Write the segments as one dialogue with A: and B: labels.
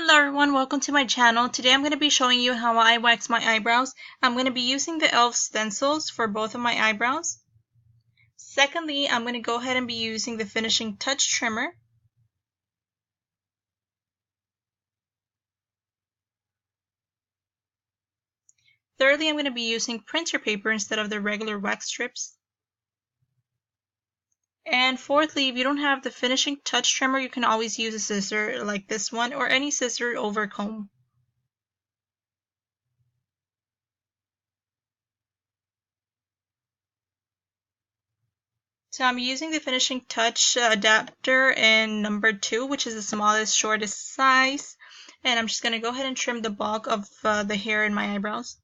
A: Hello everyone, welcome to my channel. Today I'm going to be showing you how I wax my eyebrows. I'm going to be using the e.l.f. stencils for both of my eyebrows. Secondly, I'm going to go ahead and be using the finishing touch trimmer. Thirdly, I'm going to be using printer paper instead of the regular wax strips. And fourthly, if you don't have the finishing touch trimmer, you can always use a scissor like this one or any scissor over comb. So I'm using the finishing touch adapter in number 2, which is the smallest, shortest size. And I'm just going to go ahead and trim the bulk of the hair in my eyebrows.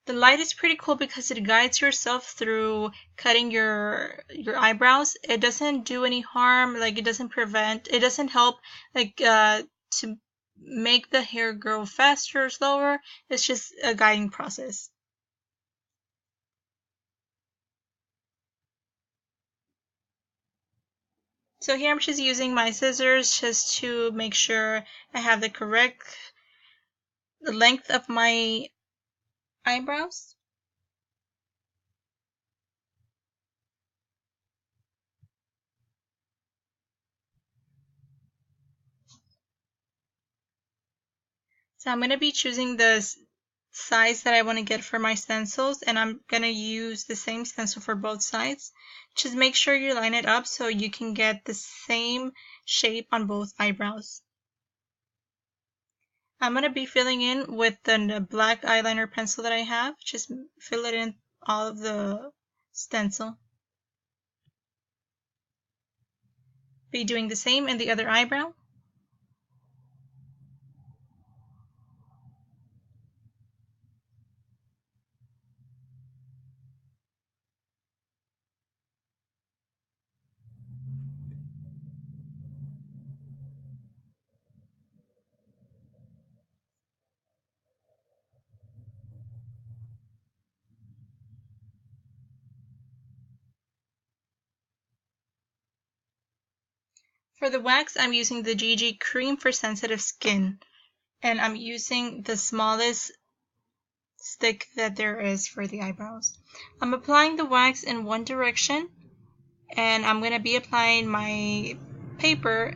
A: The light is pretty cool because it guides yourself through cutting your eyebrows. It doesn't do any harm, like it doesn't help like to make the hair grow faster or slower. It's just a guiding process. So here I'm just using my scissors just to make sure I have the correct length of my eyebrows. So I'm going to be choosing the size that I want to get for my stencils, and I'm going to use the same stencil for both sides. Just make sure you line it up so you can get the same shape on both eyebrows. I'm going to be filling in with the black eyeliner pencil that I have. Just fill it in all of the stencil. Be doing the same in the other eyebrow. For the wax, I'm using the GIGI Cream for Sensitive Skin, and I'm using the smallest stick that there is for the eyebrows. I'm applying the wax in one direction, and I'm going to be applying my paper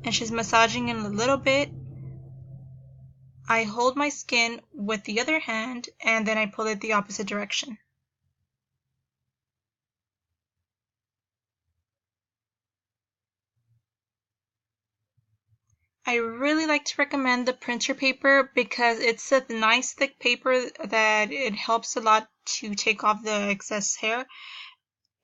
A: and just massaging it a little bit. I hold my skin with the other hand, and then I pull it the opposite direction. I really like to recommend the printer paper because it's a nice thick paper that it helps a lot to take off the excess hair.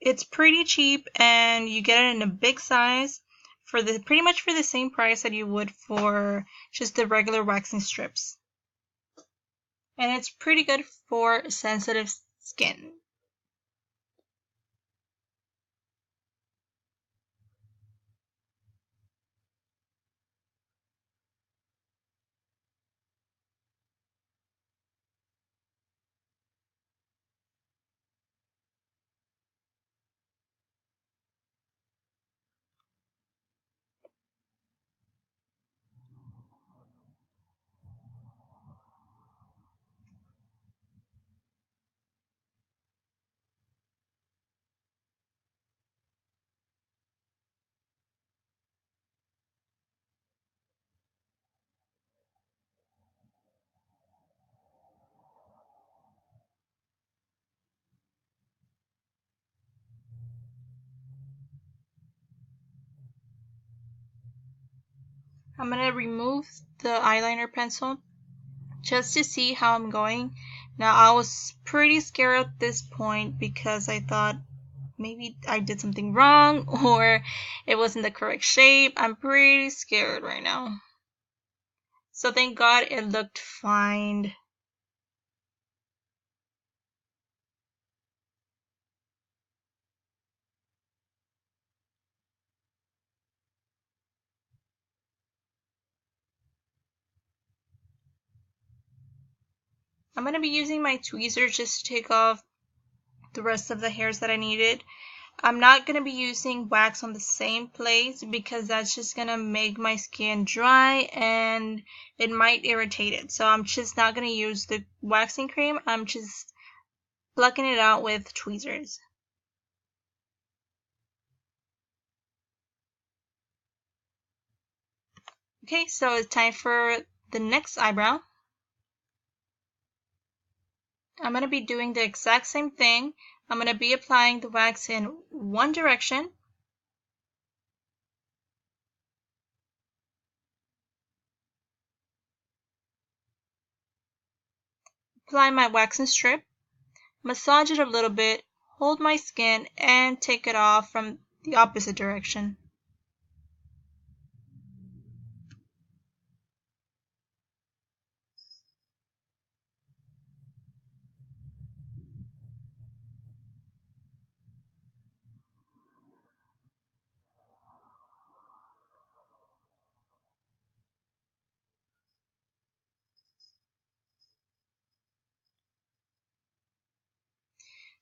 A: It's pretty cheap and you get it in a big size for pretty much for the same price that you would for just the regular waxing strips. And it's pretty good for sensitive skin. I'm going to remove the eyeliner pencil just to see how I'm going. Now, I was pretty scared at this point because I thought maybe I did something wrong or it wasn't the correct shape. I'm pretty scared right now. So thank God it looked fine. I'm going to be using my tweezers just to take off the rest of the hairs that I needed. I'm not going to be using wax on the same place because that's just going to make my skin dry and it might irritate it. So I'm just not going to use the waxing cream. I'm just plucking it out with tweezers. Okay, so it's time for the next eyebrow. I'm going to be doing the exact same thing. I'm going to be applying the wax in one direction. Apply my waxing strip, massage it a little bit, hold my skin, and take it off from the opposite direction.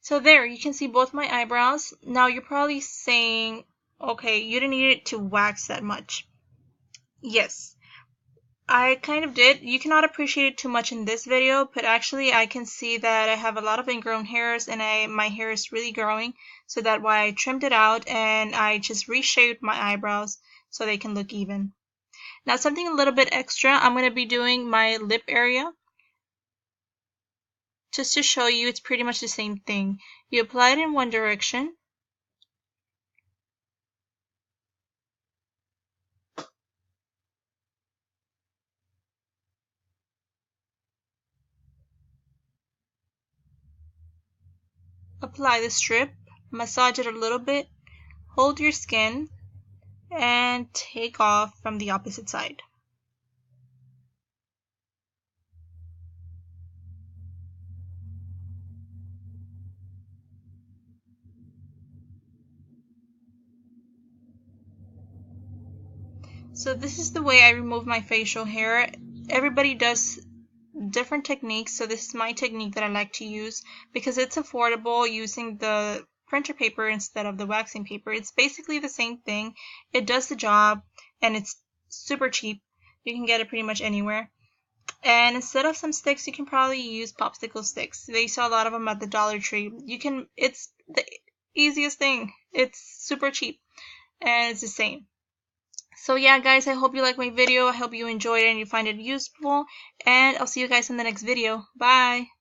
A: So there, you can see both my eyebrows. Now you're probably saying, okay, you didn't need it to wax that much. Yes, I kind of did. You cannot appreciate it too much in this video, but actually I can see that I have a lot of ingrown hairs and my hair is really growing. So that's why I trimmed it out and I just reshaped my eyebrows so they can look even. Now something a little bit extra, I'm going to be doing my lip area. Just to show you, it's pretty much the same thing. You apply it in one direction. Apply the strip, massage it a little bit, hold your skin, and take off from the opposite side. So this is the way I remove my facial hair. Everybody does different techniques, so this is my technique that I like to use because it's affordable using the printer paper instead of the waxing paper. It's basically the same thing. It does the job and it's super cheap. You can get it pretty much anywhere. And instead of some sticks, you can probably use popsicle sticks. They sell a lot of them at the Dollar Tree. It's the easiest thing. It's super cheap and it's the same. So yeah, guys, I hope you like my video. I hope you enjoyed it and you find it useful. And I'll see you guys in the next video. Bye!